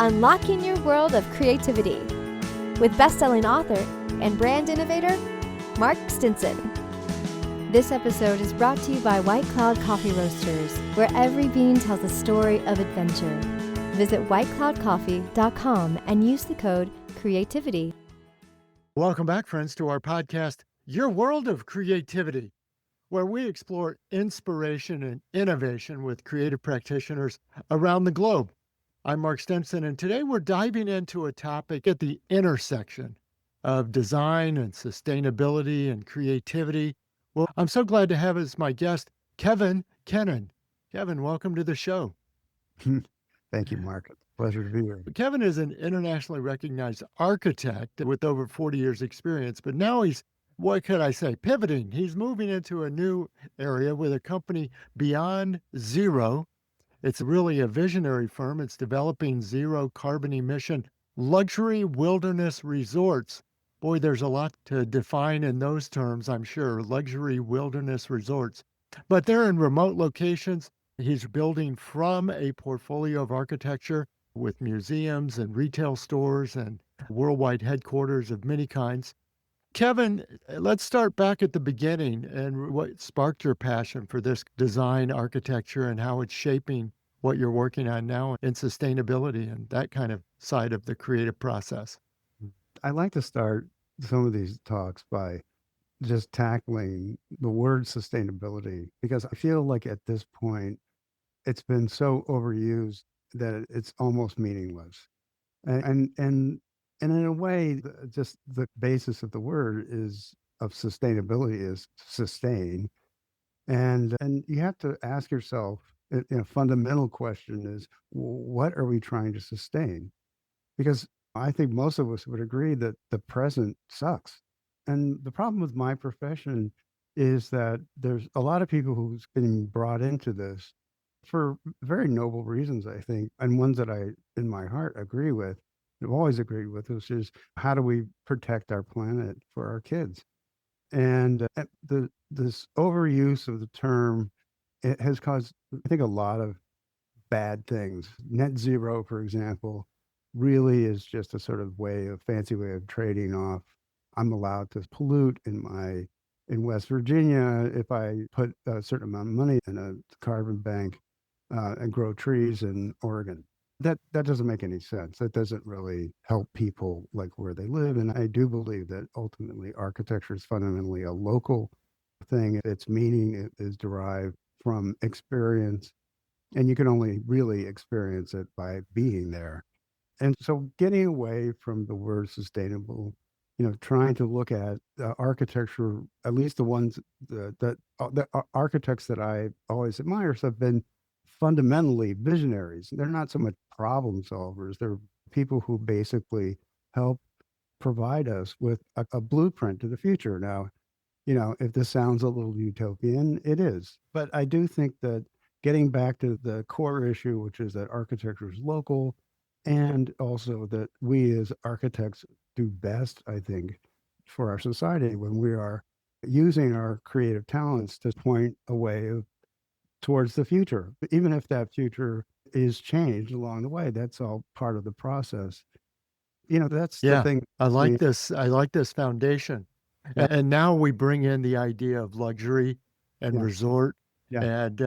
unlocking your world of creativity with best-selling author and brand innovator, Mark Stinson. This episode is brought to you by White Cloud Coffee Roasters, where every bean tells a story of adventure. Visit whitecloudcoffee.com and use the code CREATIVITY. Welcome back, friends, to our podcast, Your World of Creativity, where we explore inspiration and innovation with creative practitioners around the globe. I'm Mark Stinson, and today we're diving into a topic at the intersection of design and sustainability and creativity. Well, I'm so glad to have as my guest, Kennon. Kevin, welcome to the show. Thank you, Mark. Pleasure to be here. Kennon is an internationally recognized architect with over 40 years experience, but now he's, what could I say, pivoting. He's moving into a new area with a company Beyond Zero. It's really a visionary firm. It's developing zero carbon emission luxury wilderness resorts. Boy, there's a lot to define in those terms, I'm sure, luxury wilderness resorts. But they're in remote locations. He's building from a portfolio of architecture with museums and retail stores and worldwide headquarters of many kinds. Kevin, let's start back at the beginning and what sparked your passion for this design architecture and how it's shaping what you're working on now in sustainability and that kind of side of the creative process. I like to start some of these talks by just tackling the word sustainability, because I feel like at this point, it's been so overused that it's almost meaningless. And in a way, just the basis of the word of sustainability is sustain. And you have to ask yourself, a fundamental question is, what are we trying to sustain? Because I think most of us would agree that the present sucks. And the problem with my profession is that there's a lot of people who's been brought into this for very noble reasons, I think, and ones that I, in my heart, agree with. I've always agreed with, which is how do we protect our planet for our kids? And this overuse of the term, it has caused, I think, a lot of bad things. Net zero, for example, really is just a sort of fancy way of trading off. I'm allowed to pollute in West Virginia if I put a certain amount of money in a carbon bank and grow trees in Oregon. That doesn't make any sense. That doesn't really help people like where they live. And I do believe that ultimately architecture is fundamentally a local thing. Its meaning is derived from experience, and you can only really experience it by being there. And so getting away from the word sustainable, trying to look at architecture, at least the ones the architects that I always admire have been fundamentally visionaries. They're not so much problem solvers. They're people who basically help provide us with a blueprint to the future. Now, if this sounds a little utopian, it is. But I do think that getting back to the core issue, which is that architecture is local, and also that we as architects do best, I think, for our society when we are using our creative talents to point a way towards the future. Even if that future is changed along the way, that's all part of the process. That's the thing. I like this. I like this foundation. Yeah. And now we bring in the idea of luxury and resort. And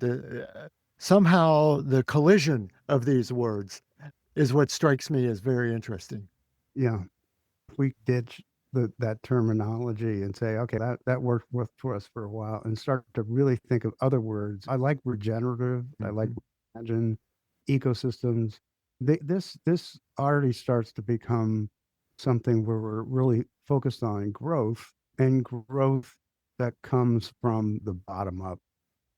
somehow the collision of these words is what strikes me as very interesting. Yeah. If we ditch that terminology and say, okay, that worked for us for a while, and start to really think of other words. I like regenerative. I like imagine ecosystems. This already starts to become something where we're really focused on growth, and growth that comes from the bottom up.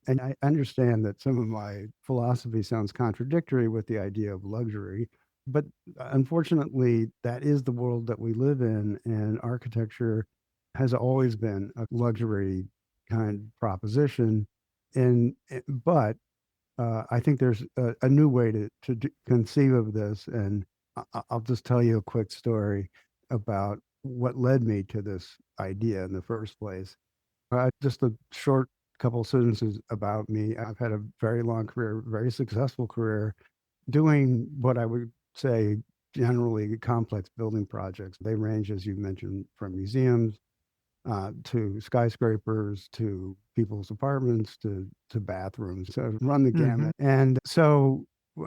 And I understand that some of my philosophy sounds contradictory with the idea of luxury, but unfortunately, that is the world that we live in, and architecture has always been a luxury kind of proposition. But I think there's a new way to conceive of this, and I'll just tell you a quick story about what led me to this idea in the first place. Just a short couple sentences about me. I've had a very long career, very successful career, doing what I would say, generally complex building projects. They range, as you mentioned, from museums to skyscrapers, to people's apartments, to bathrooms, so run the gamut. And so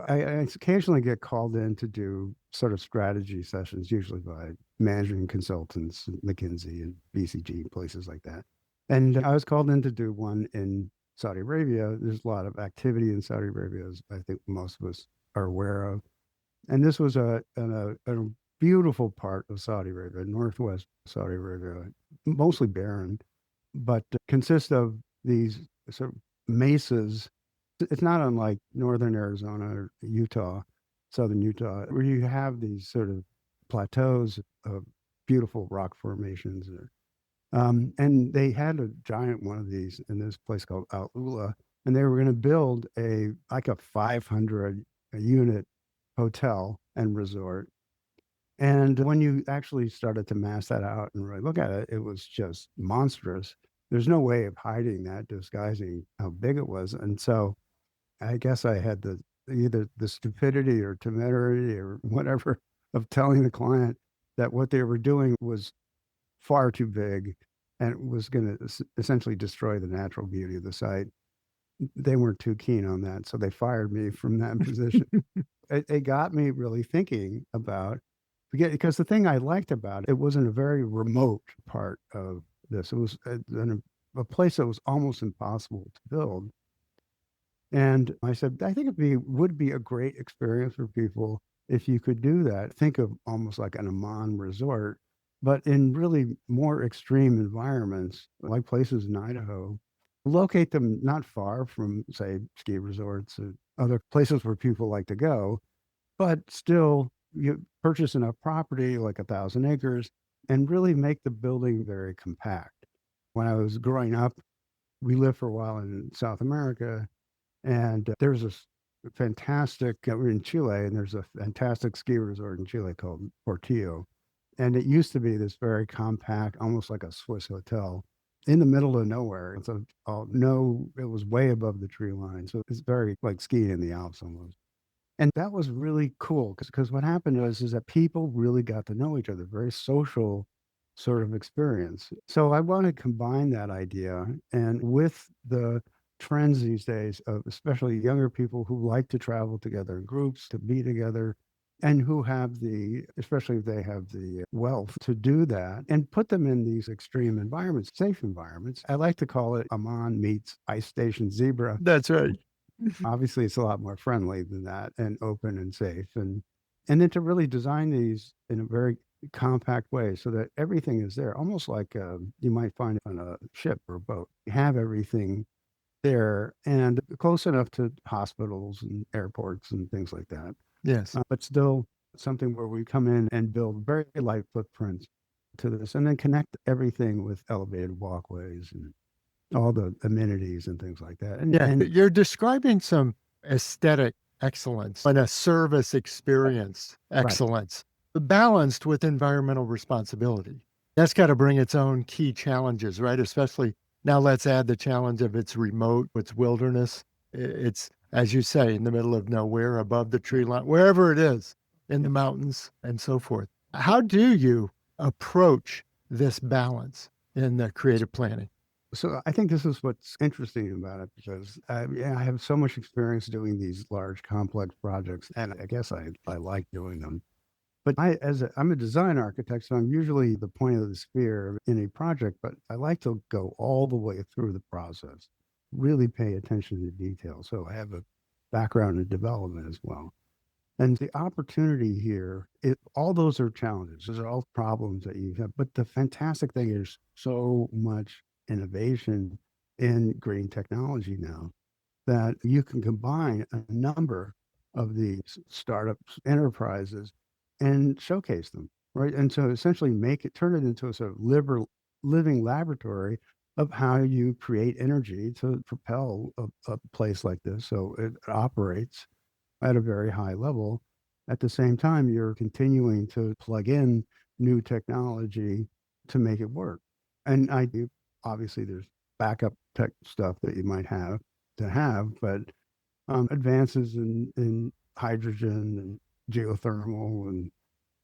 I occasionally get called in to do sort of strategy sessions, usually by management consultants, McKinsey and BCG, places like that. And I was called in to do one in Saudi Arabia. There's a lot of activity in Saudi Arabia, as I think most of us are aware of. And this was a beautiful part of Saudi Arabia, northwest Saudi Arabia, mostly barren, but consists of these sort of mesas. It's not unlike northern Arizona or Utah, southern Utah, where you have these sort of plateaus of beautiful rock formations. And they had a giant one of these in this place called Al Ula, and they were going to build a 500 unit hotel and resort. And when you actually started to mass that out and really look at it, it was just monstrous. There's no way of hiding that, disguising how big it was. And so I guess I had either the stupidity or temerity or whatever of telling the client that what they were doing was far too big and was going to essentially destroy the natural beauty of the site. They weren't too keen on that, so they fired me from that position. It got me really thinking about, because the thing I liked about it wasn't a very remote part of this. It was a place that was almost impossible to build. And I said, I think would be a great experience for people if you could do that. Think of almost like an Amman resort, but in really more extreme environments, like places in Idaho. Locate them not far from, say, ski resorts or other places where people like to go, but still you purchase enough property, like 1,000 acres, and really make the building very compact. When I was growing up, we lived for a while in South America, and there's this fantastic, we're in Chile, and there's a fantastic ski resort in Chile called Portillo. And it used to be this very compact, almost like a Swiss hotel in the middle of nowhere. So it was way above the tree line. So it's very like skiing in the Alps almost. And that was really cool because what happened is that people really got to know each other, very social sort of experience. So I want to combine that idea and with the trends these days of especially younger people who like to travel together in groups, to be together, and who have especially if they have the wealth to do that, and put them in these extreme environments, safe environments. I like to call it Amman meets Ice Station Zebra. That's right. Obviously, it's a lot more friendly than that and open and safe. And then to really design these in a very compact way so that everything is there, almost like you might find on a ship or a boat. You have everything there and close enough to hospitals and airports and things like that. Yes. But still something where we come in and build very light footprints to this and then connect everything with elevated walkways and all the amenities and things like that. And you're describing some aesthetic excellence and a service experience excellence, balanced with environmental responsibility. That's got to bring its own key challenges, right? Especially now, let's add the challenge of it's remote, it's wilderness. It's, as you say, in the middle of nowhere, above the tree line, wherever it is, in the mountains and so forth. How do you approach this balance in the creative planning? So I think this is what's interesting about it because I have so much experience doing these large, complex projects, and I guess I like doing them. But I'm a design architect, so I'm usually the point of the spear in a project, but I like to go all the way through the process, really pay attention to detail. So I have a background in development as well. And the opportunity here, all those are challenges. Those are all problems that you have. But the fantastic thing is so much innovation in green technology now that you can combine a number of these startups, enterprises, and showcase them, right? And so essentially turn it into a sort of living laboratory of how you create energy to propel a place like this. So it operates at a very high level. At the same time, you're continuing to plug in new technology to make it work. And obviously there's backup tech stuff that you might have, but advances in hydrogen and geothermal and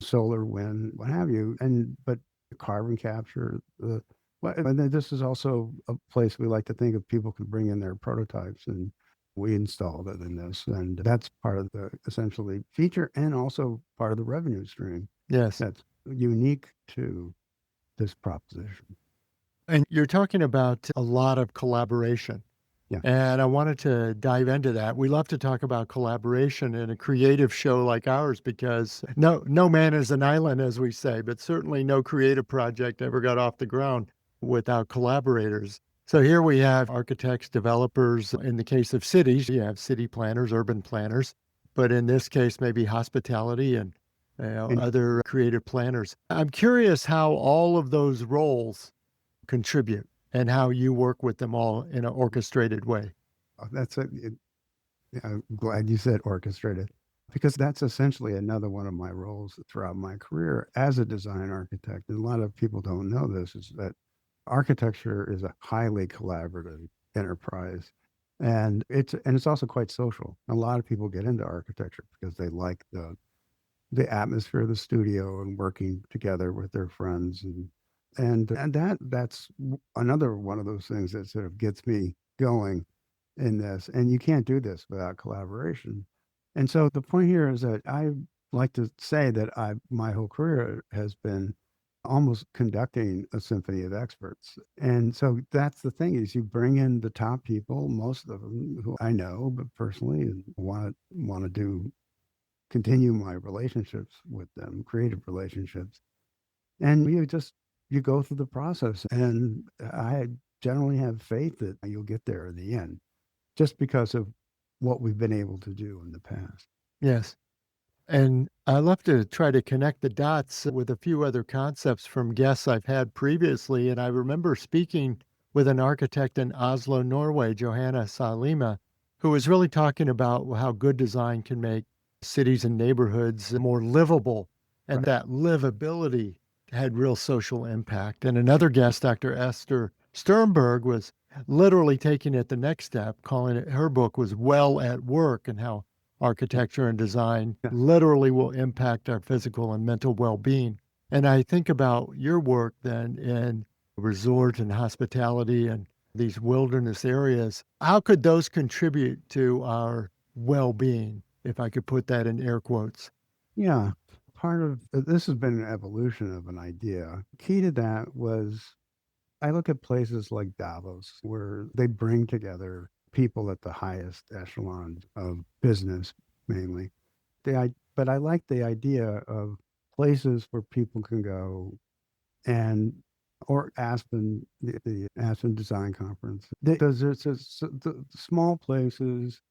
solar, wind, what have you, but carbon capture. And then this is also a place we like to think of people can bring in their prototypes, and we installed it in this, and that's part of the essentially feature and also part of the revenue stream Yes. that's unique to this proposition. And you're talking about a lot of collaboration. Yeah. And I wanted to dive into that. We love to talk about collaboration in a creative show like ours because no man is an island, as we say, but certainly no creative project ever got off the ground without collaborators. So here we have architects, developers. In the case of cities, you have city planners, urban planners, but in this case, maybe hospitality and And other creative planners. I'm curious how all of those roles contribute and how you work with them all in an orchestrated way. that's I'm glad you said orchestrated, because that's essentially another one of my roles throughout my career as a design architect. And a lot of people don't know this, is that architecture is a highly collaborative enterprise. And it's also quite social. A lot of people get into architecture because they like the atmosphere of the studio and working together with their friends, and that's another one of those things that sort of gets me going in this. And you can't do this without collaboration. And so the point here is that I like to say that my whole career has been almost conducting a symphony of experts. And so that's the thing, is you bring in the top people, most of them who I know, but personally, and want to do continue my relationships with them, creative relationships. And you go through the process. And I generally have faith that you'll get there in the end, just because of what we've been able to do in the past. Yes. And I love to try to connect the dots with a few other concepts from guests I've had previously. And I remember speaking with an architect in Oslo, Norway, Johanna Salima, who was really talking about how good design can make cities and neighborhoods more livable, and Right. that livability had real social impact. And another guest, Dr. Esther Sternberg, was literally taking it the next step, calling it, her book was Well at Work, and how architecture and design Yeah. literally will impact our physical and mental well-being. And I think about your work then in resort and hospitality and these wilderness areas. How could those contribute to our well-being, if I could put that in air quotes? Yeah. Part of this has been an evolution of an idea. Key to that was, I look at places like Davos, where they bring together people at the highest echelon of business, mainly. But I like the idea of places where people can go, and or Aspen, the Aspen Design Conference, because the small places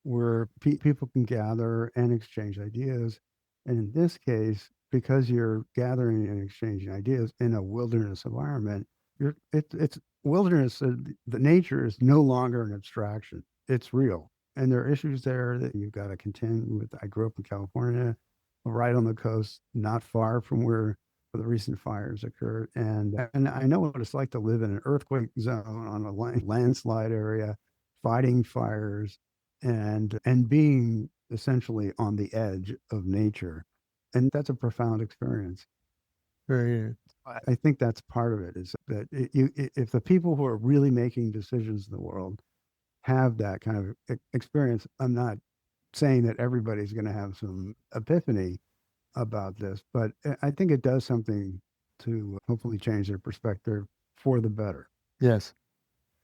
where people can gather and exchange ideas. And in this case, because you're gathering and exchanging ideas in a wilderness environment, it's wilderness. The nature is no longer an abstraction; it's real, and there are issues there that you've got to contend with. I grew up in California, right on the coast, not far from where the recent fires occurred, and I know what it's like to live in an earthquake zone on a landslide area, fighting fires, and being essentially on the edge of nature. And that's a profound experience. Very, I think that's part of it, is that if the people who are really making decisions in the world have that kind of experience, I'm not saying that everybody's going to have some epiphany about this, but I think it does something to hopefully change their perspective for the better. yes.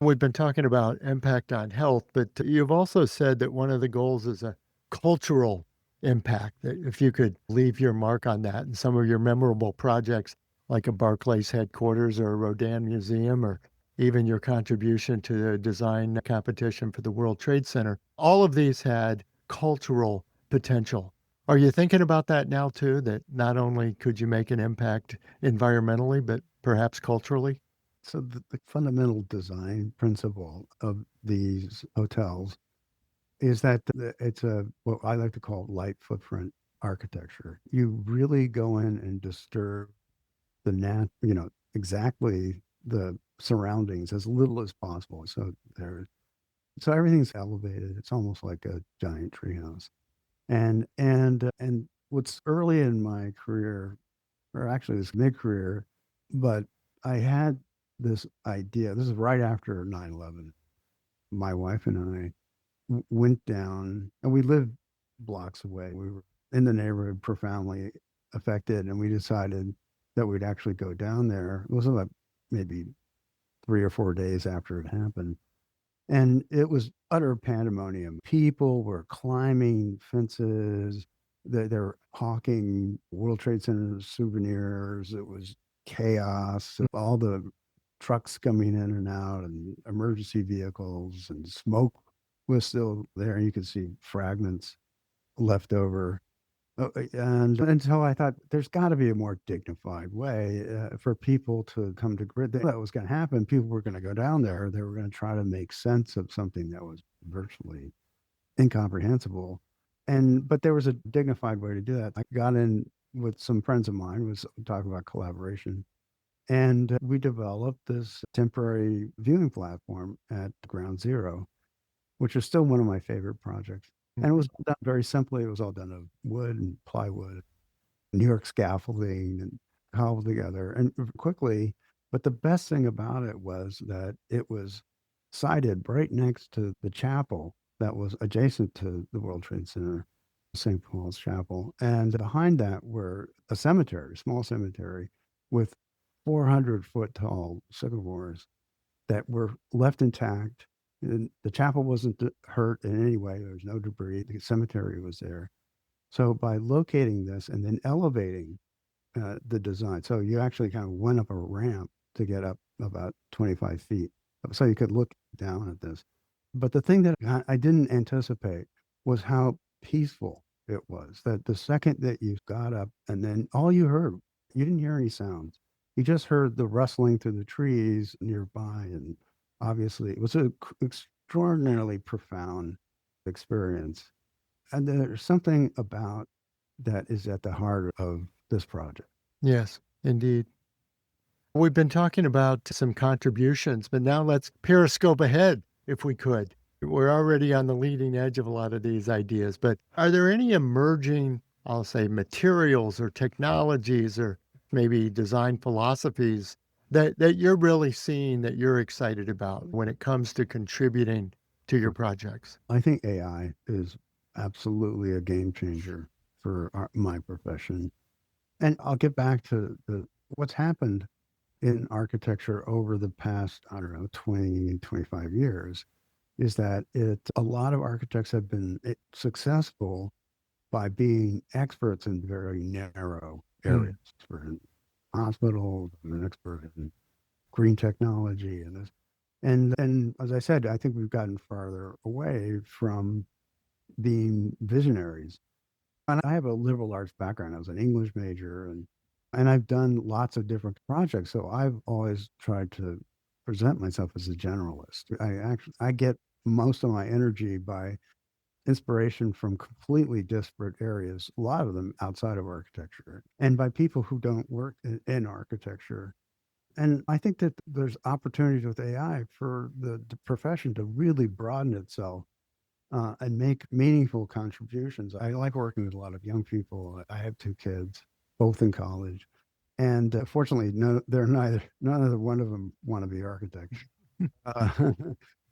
We've been talking about impact on health, but you've also said that one of the goals is a cultural impact. That if you could leave your mark on that and some of your memorable projects, like a Barclays headquarters or a Rodin Museum, or even your contribution to the design competition for the World Trade Center, all of these had cultural potential. Are you thinking about that now too? That not only could you make an impact environmentally, but perhaps culturally? So the fundamental design principle of these hotels is that it's what I like to call light footprint architecture. You really go in and disturb exactly the surroundings as little as possible. So everything's elevated. It's almost like a giant treehouse. And what's early in my career, or actually this mid-career, but I had this idea. This is right after 9/11. My wife and I went down, and we lived blocks away. We were in the neighborhood, profoundly affected, and we decided that we'd actually go down there. It was about maybe 3 or 4 days after it happened. And it was utter pandemonium. People were climbing fences. They were hawking World Trade Center souvenirs. It was chaos. All the trucks coming in and out, and emergency vehicles, and smoke was still there. You could see fragments left over. And so I thought there's got to be a more dignified way for people to come to grid. That was going to happen. People were going to go down there. They were going to try to make sense of something that was virtually incomprehensible. But there was a dignified way to do that. I got in with some friends of mine, was talking about collaboration, and we developed this temporary viewing platform at Ground Zero, which is still one of my favorite projects. And it was done very simply. It was all done of wood and plywood, New York scaffolding, and cobbled together and quickly. But the best thing about it was that it was sited right next to the chapel that was adjacent to the World Trade Center, St. Paul's Chapel. And behind that were a cemetery, small cemetery, with 400-foot tall sycamores that were left intact. And the chapel wasn't hurt in any way. There was no debris. The cemetery was there. So by locating this and then elevating the design, so you actually kind of went up a ramp to get up about 25 feet. So you could look down at this. But the thing that I didn't anticipate was how peaceful it was. That the second that you got up, and then all you heard, you didn't hear any sounds. You just heard the rustling through the trees nearby, and obviously it was an extraordinarily profound experience. And there's something about that is at the heart of this project. Yes, indeed. We've been talking about some contributions, but now let's periscope ahead if we could. We're already on the leading edge of a lot of these ideas, but are there any emerging, I'll say, materials or technologies or maybe design philosophies that you're really seeing that you're excited about when it comes to contributing to your projects? I think AI is absolutely a game changer for my profession. And I'll get back to what's happened in architecture over the past, 20, 25 years, is that a lot of architects have been successful by being experts in very narrow areas. Expert in hospitals, an expert in green technology, and this. And as I said, I think we've gotten farther away from being visionaries. And I have a liberal arts background. I was an English major, and I've done lots of different projects. So I've always tried to present myself as a generalist. I get most of my energy by inspiration from completely disparate areas, a lot of them outside of architecture, and by people who don't work in architecture. And I think that there's opportunities with AI for the profession to really broaden itself and make meaningful contributions. I like working with a lot of young people. I have 2 kids, both in college. And fortunately, none of one of them want to be architects. Uh,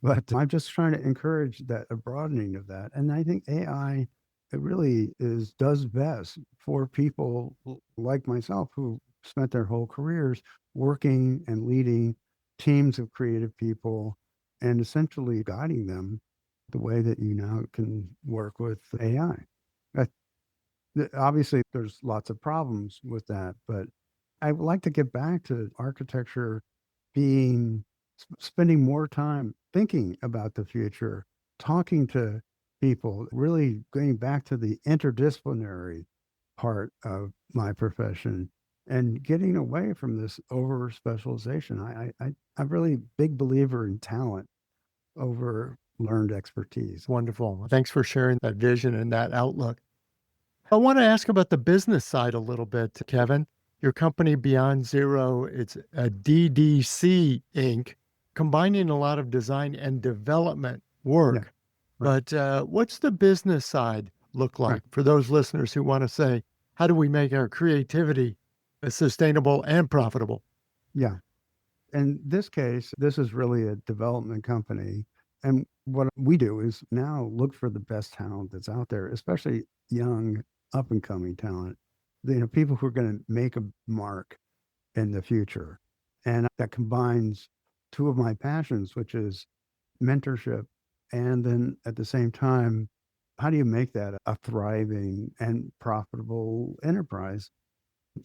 but I'm just trying to encourage that a broadening of that. And I think AI, it really does best for people like myself who spent their whole careers working and leading teams of creative people and essentially guiding them the way that you now can work with AI. Obviously, there's lots of problems with that, but I would like to get back to architecture spending more time thinking about the future, talking to people, really going back to the interdisciplinary part of my profession and getting away from this over specialization. I'm really a big believer in talent over learned expertise. Wonderful. Thanks for sharing that vision and that outlook. I want to ask about the business side a little bit, Kevin. Your company Beyond Zero, it's a DDC Inc., combining a lot of design and development work. Yeah, right. But what's the business side look like Right. for those listeners who want to say, how do we make our creativity sustainable and profitable? Yeah. In this case, this is really a development company. And what we do is now look for the best talent that's out there, especially young, up and coming talent, people who are going to make a mark in the future. And that combines two of my passions, which is mentorship. And then at the same time, how do you make that a thriving and profitable enterprise?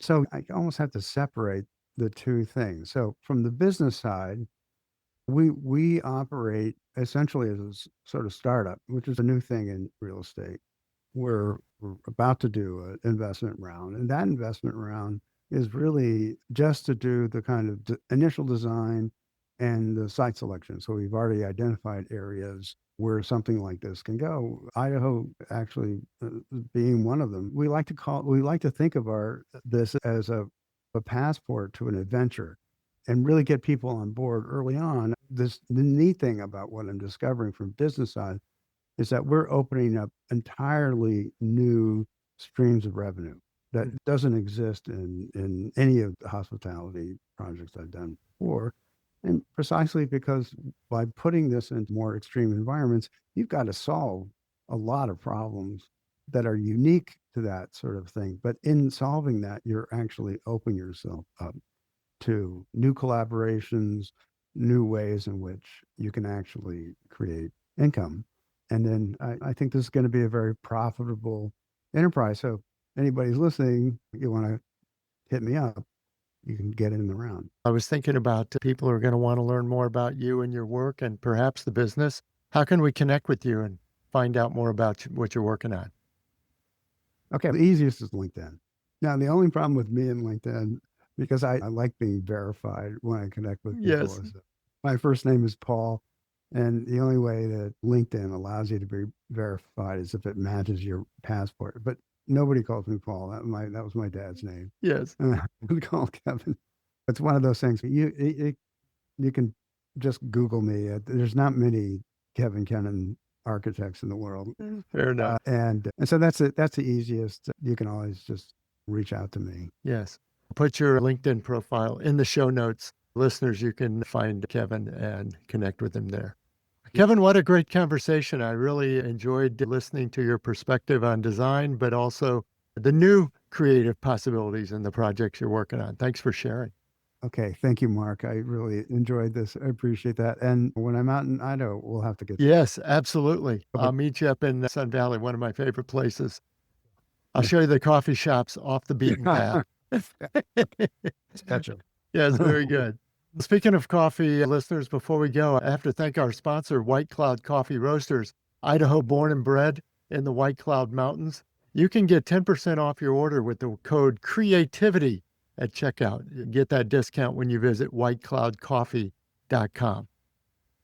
So I almost have to separate the two things. So from the business side, we operate essentially as a sort of startup, which is a new thing in real estate. We're about to do an investment round, and that investment round is really just to do the kind of initial design and the site selection. So we've already identified areas where something like this can go. Idaho actually being one of them. We like to think of this as a passport to an adventure and really get people on board early on. The neat thing about what I'm discovering from business side is that we're opening up entirely new streams of revenue that doesn't exist in any of the hospitality projects I've done before. And precisely because by putting this into more extreme environments, you've got to solve a lot of problems that are unique to that sort of thing. But in solving that, you're actually opening yourself up to new collaborations, new ways in which you can actually create income. And then I think this is going to be a very profitable enterprise. So anybody's listening, you want to hit me up, you can get in the round. I was thinking about people who are going to want to learn more about you and your work and perhaps the business. How can we connect with you and find out more about what you're working on? Okay, the easiest is LinkedIn. Now, the only problem with me and LinkedIn, because I like being verified when I connect with people, Yes. is that my first name is Paul, and the only way that LinkedIn allows you to be verified is if it matches your passport. But nobody calls me Paul. That was my dad's name. Yes. And I would call Kevin. It's one of those things. You can just Google me. There's not many Kevin Kennon architects in the world. Fair enough. And so that's it. That's the easiest. You can always just reach out to me. Yes. Put your LinkedIn profile in the show notes. Listeners, you can find Kevin and connect with him there. Kevin, what a great conversation. I really enjoyed listening to your perspective on design, but also the new creative possibilities in the projects you're working on. Thanks for sharing. Okay. Thank you, Mark. I really enjoyed this. I appreciate that. And when I'm out in Idaho, we'll have to get. Yes, absolutely. I'll meet you up in Sun Valley, one of my favorite places. I'll show you the coffee shops off the beaten path. Gotcha. Yes, very good. Speaking of coffee, listeners, before we go, I have to thank our sponsor, White Cloud Coffee Roasters, Idaho born and bred in the White Cloud Mountains. You can get 10% off your order with the code CREATIVITY at checkout. You get that discount when you visit whitecloudcoffee.com.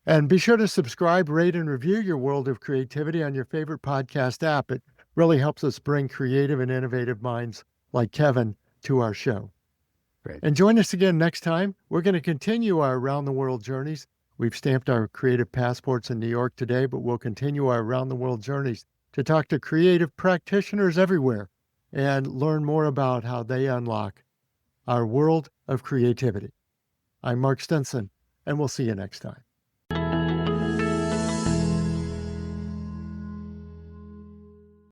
And be sure to subscribe, rate, and review your World of Creativity on your favorite podcast app. It really helps us bring creative and innovative minds like Kevin to our show. Great. And join us again next time. We're going to continue our around the world journeys. We've stamped our creative passports in New York today, but we'll continue our around the world journeys to talk to creative practitioners everywhere and learn more about how they unlock our world of creativity. I'm Mark Stinson, and we'll see you next time.